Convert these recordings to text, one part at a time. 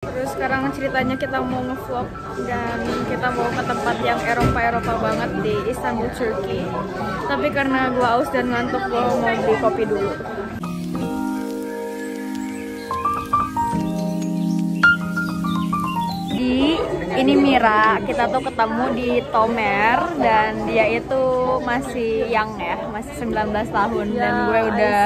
Terus sekarang ceritanya kita mau ngevlog dan kita mau ke tempat yang Eropa banget di Istanbul, Turki. Tapi karena gue aus dan ngantuk, gue mau beli kopi dulu. Ini Mira, kita tuh ketemu di Tomer dan dia itu masih young ya, masih 19 tahun dan gue udah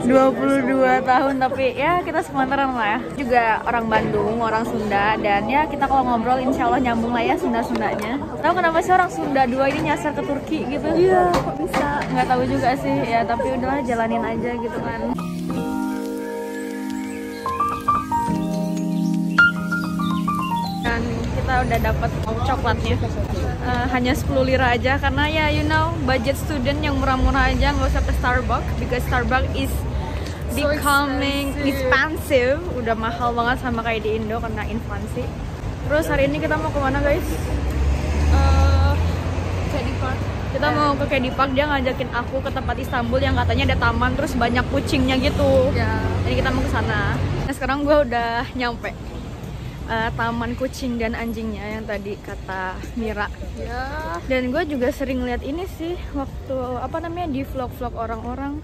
22 tahun, tapi ya kita sepantaran lah ya. Juga orang Bandung, orang Sunda, dan ya kita kalau ngobrol insya Allah nyambung lah ya Sunda-Sundanya. Tahu kenapa sih orang Sunda dua ini nyasar ke Turki gitu? Iya, kok bisa? Nggak tahu juga sih ya, tapi udahlah jalanin aja gitu kan. Kita udah dapat coklatnya, hanya 10 lira aja karena ya you know budget student yang murah-murah aja, nggak usah ke Starbucks because Starbucks is becoming expensive, udah mahal banget sama kayak di Indo karena inflasi. Terus hari ini kita mau kemana guys? Kedi Park. Kita mau ke Kedi Park, dia ngajakin aku ke tempat Istanbul yang katanya ada taman terus banyak kucingnya gitu. Jadi kita mau ke sana. Nah sekarang gue udah nyampe taman kucing dan anjingnya yang tadi kata Mira. Dan gue juga sering lihat ini sih waktu di vlog-vlog orang-orang.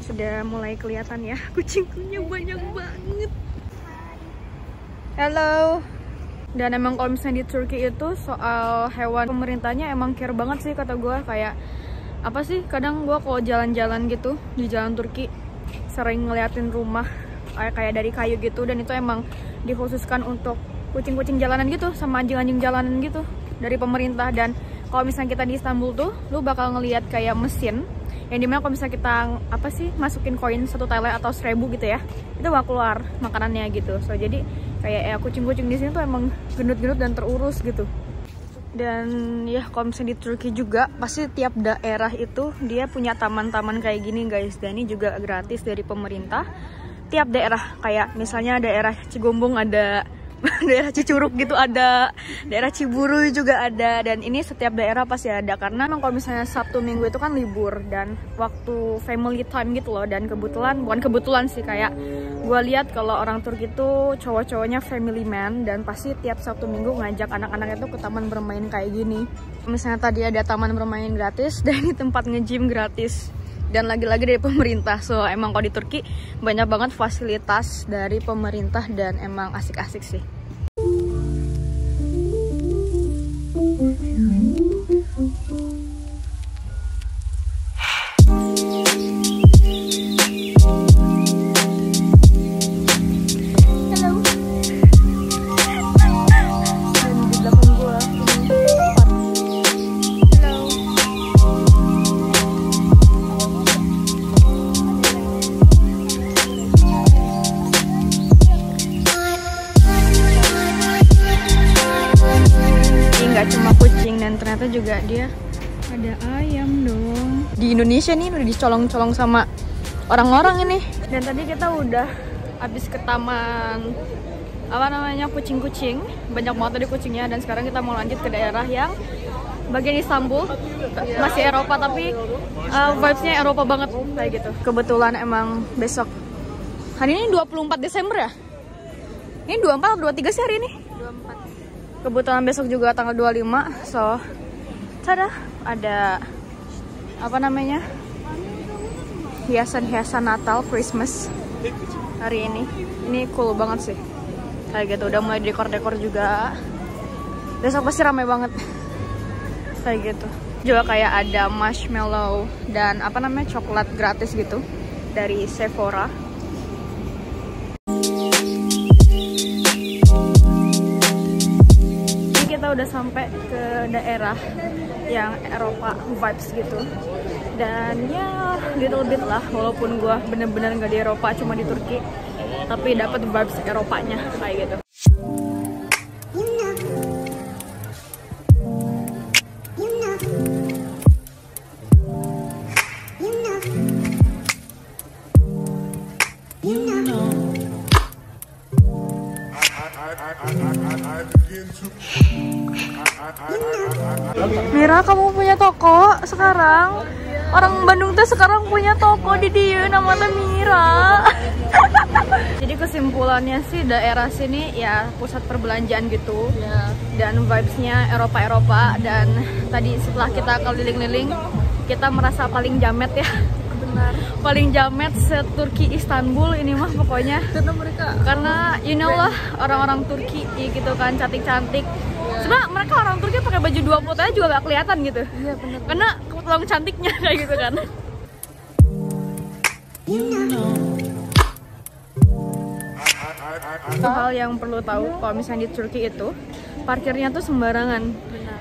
Sudah mulai kelihatan ya kucingnya banyak banget. Halo. Dan emang kalau misalnya di Turki itu soal hewan, pemerintahnya emang care banget sih kata gue. Kayak apa sih, kadang gue kalau jalan-jalan gitu di jalan Turki sering ngeliatin rumah kayak dari kayu gitu, dan itu emang dikhususkan untuk kucing-kucing jalanan gitu sama anjing-anjing jalanan gitu dari pemerintah. Dan kalau misalnya kita di Istanbul tuh lu bakal ngelihat kayak mesin yang dimana kalau misalnya kita masukin koin 1 tele atau 1000 gitu ya, itu bakal keluar makanannya gitu. So jadi kayak kucing-kucing di sini tuh emang gendut-gendut dan terurus gitu. Dan ya kalau misalnya di Turki juga pasti tiap daerah itu dia punya taman-taman kayak gini guys, dan ini juga gratis dari pemerintah. Tiap daerah, kayak misalnya daerah Cigombong ada, daerah Cicurug gitu ada, daerah Ciburu juga ada, dan ini setiap daerah pasti ada karena memang kalau misalnya Sabtu Minggu itu kan libur dan waktu family time gitu loh. Dan bukan kebetulan sih, kayak gue lihat kalau orang Turki itu cowok-cowoknya family man dan pasti tiap Sabtu Minggu ngajak anak-anak itu ke taman bermain kayak gini. Misalnya tadi ada taman bermain gratis dan ini tempat nge-gym gratis. Dan lagi-lagi dari pemerintah. So emang kalau di Turki banyak banget fasilitas dari pemerintah dan emang asik-asik sih. Ternyata juga dia ada ayam dong. Di Indonesia nih udah dicolong-colong sama orang-orang ini. Dan tadi kita udah habis ke taman kucing-kucing, banyak banget tadi kucingnya. Dan sekarang kita mau lanjut ke daerah yang bagian Istanbul, masih Eropa tapi vibes-nya Eropa banget kayak gitu. Kebetulan emang besok, hari ini 24 Desember ya? Ini 24 atau 23 sih hari ini? 24. Kebetulan besok juga tanggal 25, so tada ada hiasan-hiasan Natal, Christmas hari ini. Ini cool banget sih, kayak gitu. Udah mulai dekor-dekor juga. Besok pasti ramai banget kayak gitu. Juga kayak ada marshmallow dan coklat gratis gitu dari Sephora. Kita udah sampai ke daerah yang Eropa vibes gitu, dan ya little bit lah, walaupun gua bener-bener nggak di Eropa, cuma di Turki, tapi dapat vibes Eropanya kayak gitu. Mira, kamu punya toko sekarang? Orang Bandung tuh sekarang punya toko di dia namanya Mira. Jadi kesimpulannya sih daerah sini ya pusat perbelanjaan gitu, dan vibesnya Eropa-Eropa. Dan tadi setelah kita keliling-liling, kita merasa paling jamet ya. Benar. Paling jamet se-Turki Istanbul ini mah pokoknya. Karena you know lah orang-orang Turki gitu kan, cantik-cantik. Sebenarnya mereka orang Turki pakai baju 2 putih juga gak kelihatan gitu. Iya benar. Karena kebetulan cantiknya kayak gitu kan. Hal yang perlu tahu kalau misalnya di Turki itu parkirnya tuh sembarangan.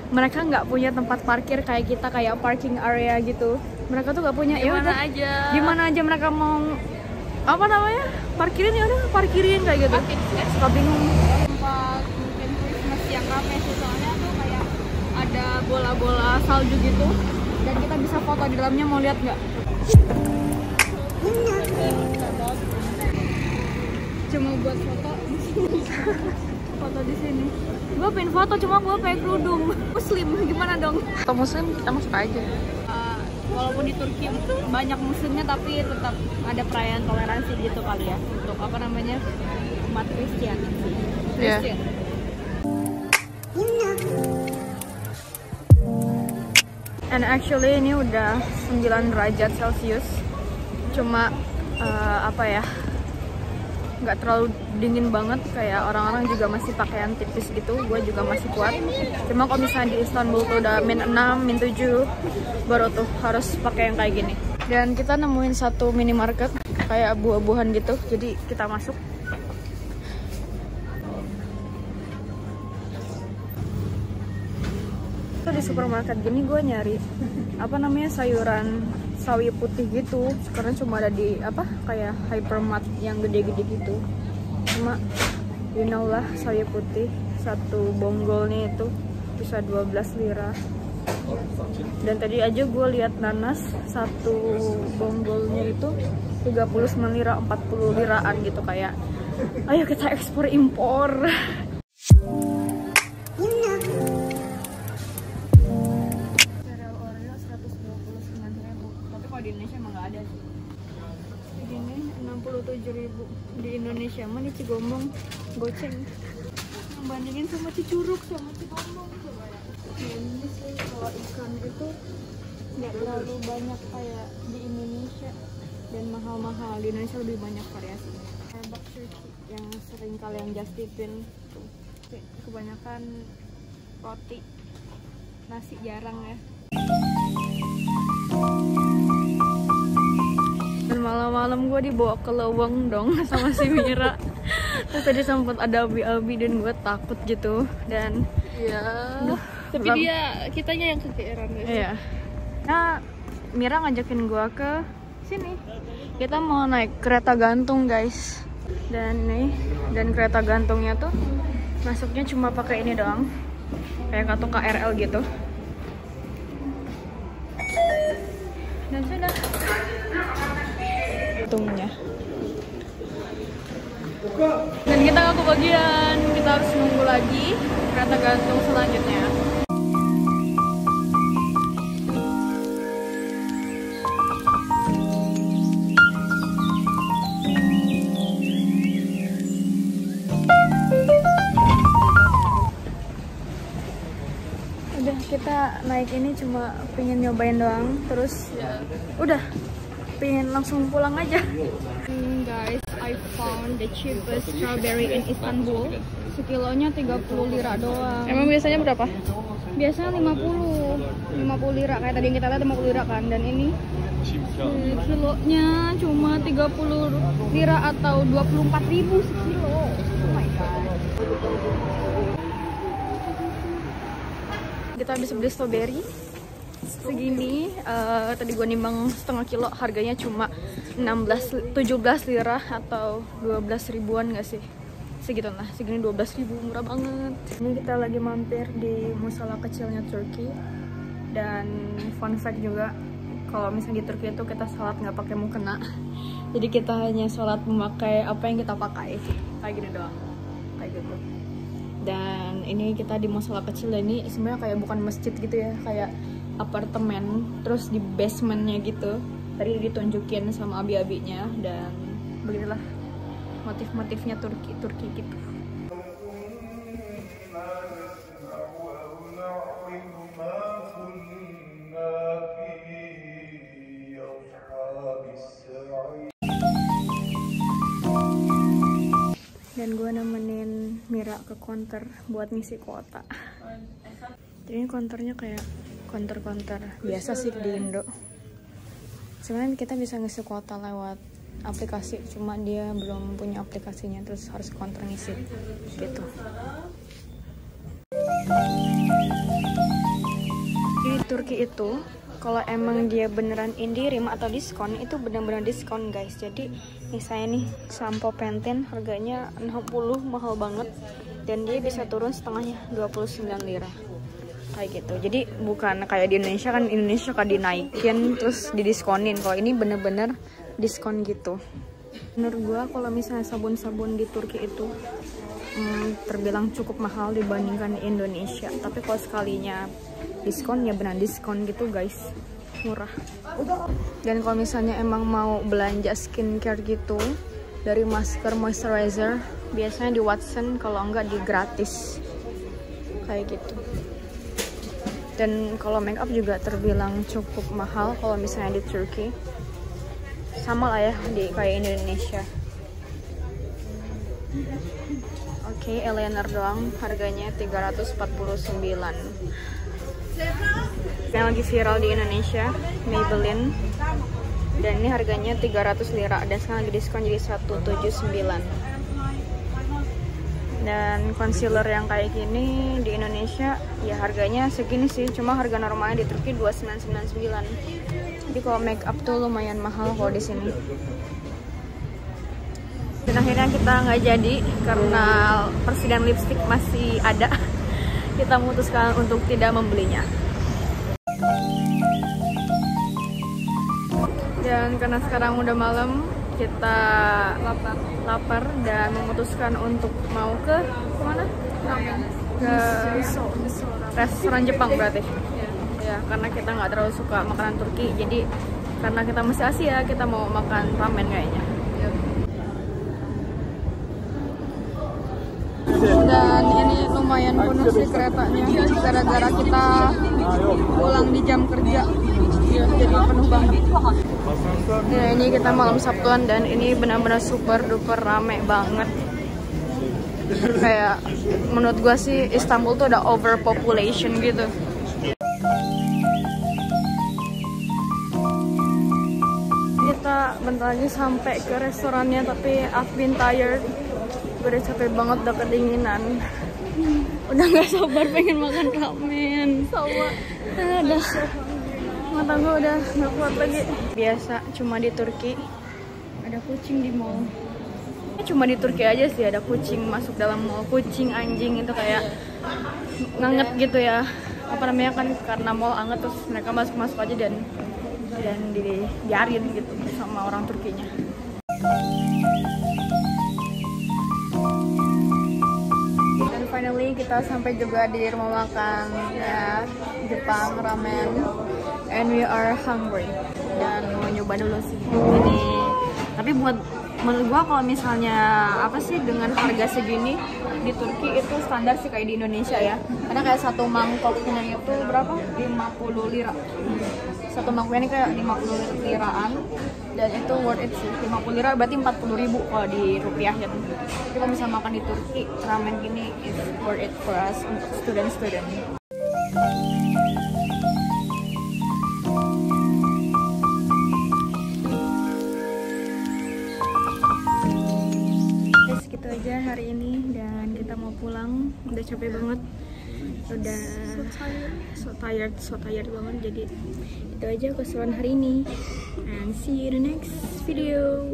Mereka nggak punya tempat parkir kayak kita, kayak parking area gitu. Mereka tuh nggak punya. Ya udah aja. Di mana aja mereka mau apa namanya parkirin, ya udah parkirin kayak gitu. Suka bingung. Tempat mungkin Christmas yang rame sih, soalnya tuh kayak ada bola-bola salju gitu. Dan kita bisa foto di dalamnya, mau lihat nggak? Cuma buat foto di sini. Foto di sini. Gue pengen foto, cuma gue pakai kerudung muslim, gimana dong? Atau muslim kita masuk aja. Walaupun di Turki banyak muslimnya, tapi tetap ada perayaan toleransi gitu kali ya, untuk apa namanya, umat Kristen. Iya. And actually ini udah 9 derajat Celcius. Cuma apa ya, nggak terlalu dingin banget, kayak orang-orang juga masih pakaian tipis gitu. Gue juga masih kuat. Cuma kalau misalnya di Istanbul tuh udah -6, -7 baru tuh harus pakai yang kayak gini. Dan kita nemuin satu minimarket kayak buah-buahan gitu, jadi kita masuk. Tuh di supermarket gini gue nyari apa namanya, sayuran sawi putih gitu, karena cuma ada di apa kayak hypermart yang gede-gede gitu. Cuma you know lah, sawi putih satu bonggolnya itu bisa 12 lira. Dan tadi aja gue lihat nanas satu bonggolnya itu 39 lira, 40 liraan gitu. Kayak ayo kita ekspor impor. Di Indonesia emang nggak ada sih. Begini 67.000 di Indonesia mah, di Cigombong goceng. Bandingin sama Cicurug sama Cigombong coba ya. Ini sih kalau ikan itu nggak terlalu banyak kayak di Indonesia, dan mahal-mahal. Di Indonesia lebih banyak variasinya. Bak Turki yang sering kalian just tipin tuh, kebanyakan roti, nasi jarang ya. Dan malam-malam gue dibawa ke leweng dong sama si Mira. Terus tadi sempat ada abi-abi dan gue takut gitu. Dan tapi kitanya yang kegeeran guys. Iya. Nah, Mira ngajakin gue ke sini. Kita mau naik kereta gantung guys. Dan nih, dan kereta gantungnya tuh masuknya cuma pakai ini doang, kayak kartu KRL gitu. Dan sudah gantungnya. Dan kita nggak kebagian, kita harus nunggu lagi kereta gantung selanjutnya. Udah, kita naik ini cuma pengen nyobain doang, terus udah pengen langsung pulang aja. Guys, I found the cheapest strawberry in Istanbul. Sekilonya 30 lira doang. Emang biasanya berapa? Biasanya 50 lira, kayak tadi yang kita lihat 50 lira kan. Dan ini kilonya cuma 30 lira atau 24.000 sekilo. Oh my god. Kita habis beli strawberry segini. Tadi gue nimbang setengah kilo, harganya cuma 17 lira atau 12 ribuan gak sih? Segitu lah, segini 12.000, murah banget. Ini kita lagi mampir di musala kecilnya Turki. Dan fun fact juga, kalau misalnya di Turki itu kita sholat nggak pakai mukena. Jadi kita hanya sholat memakai apa yang kita pakai, kayak gini doang, kayak gitu. Dan ini kita di musala kecil, dan ini sebenarnya kayak bukan masjid gitu ya, kayak apartemen, terus di basementnya gitu. Tadi ditunjukin sama abi-abinya, dan beginilah motif-motifnya Turki gitu. Dan gue nemenin Mira ke counter buat ngisi kuota. Jadi counternya kayak counter biasa sih di Indo. Sebenarnya kita bisa ngisi kuota lewat aplikasi, cuma dia belum punya aplikasinya, terus harus counter ngisi gitu. Di Turki itu kalau emang dia beneran indirim atau diskon, itu bener-bener diskon guys. Jadi misalnya nih sampo Pantene harganya 60, mahal banget, dan dia bisa turun setengahnya 29 lira kayak gitu. Jadi bukan kayak di Indonesia, kan Indonesia kan dinaikin terus didiskonin. Kalau ini bener-bener diskon gitu. Menurut gua kalau misalnya sabun-sabun di Turki itu terbilang cukup mahal dibandingkan di Indonesia, tapi kalau sekalinya diskon ya benar diskon gitu guys, murah. Dan kalau misalnya emang mau belanja skincare gitu, dari masker, moisturizer, biasanya di Watson, kalau enggak di gratis kayak gitu. Dan kalau makeup juga terbilang cukup mahal kalau misalnya di Turki, sama lah ya di kayak Indonesia. Oke, eyeliner doang harganya 349. Yang lagi viral di Indonesia, Maybelline, dan ini harganya 300 lira, dan sekarang lagi diskon jadi 179. Dan concealer yang kayak gini di Indonesia ya harganya segini sih, cuma harga normalnya di Turki 2999. Jadi kalau make up tuh lumayan mahal kalau di sini. Dan akhirnya kita nggak jadi karena persediaan lipstick masih ada. Kita memutuskan untuk tidak membelinya. Dan karena sekarang udah malam, kita lapar dan memutuskan untuk mau ke mana? Ke restoran Jepang berarti. Ya, karena kita nggak terlalu suka makanan Turki, jadi karena kita masih Asia, kita mau makan ramen kayaknya. Dan ini lumayan penuh sih keretanya, gara-gara kita pulang di jam kerja, jadi penuh banget. Ya, ini kita malam Sabtuan dan ini benar-benar super duper rame banget. Kayak menurut gua sih Istanbul tuh ada overpopulation gitu. Kita bentar lagi sampai ke restorannya, tapi I've been tired. Gue udah capek banget, udah kedinginan. Udah gak sabar pengen makan ramen. Sama. Udah. Mata gue udah gak kuat lagi. Biasa cuma di Turki ada kucing di mall. Cuma di Turki aja sih ada kucing masuk dalam mall. Kucing, anjing itu kayak nganget gitu ya. Apa namanya, kan karena mall anget terus mereka masuk aja dan dibiarin gitu sama orang Turkinya. Dan finally kita sampai juga di rumah makan ya, Jepang, ramen, and we are hungry dan mau nyoba dulu sih ini. Tapi menurut gua kalau misalnya apa sih dengan harga segini di Turki itu standar sih kayak di Indonesia ya, karena kayak satu mangkoknya itu berapa? 50 lira. Satu mangkok ini kayak 50 liraan, dan itu worth it sih. 50 lira berarti 40.000 kalau di rupiah ya. Jadi kalau bisa makan di Turki, ramen gini is worth it for us untuk student-student. Guys, gitu aja hari ini dan kita mau pulang. Udah capek banget. Udah so tired banget. Jadi itu aja keseruan hari ini, and see you in the next video.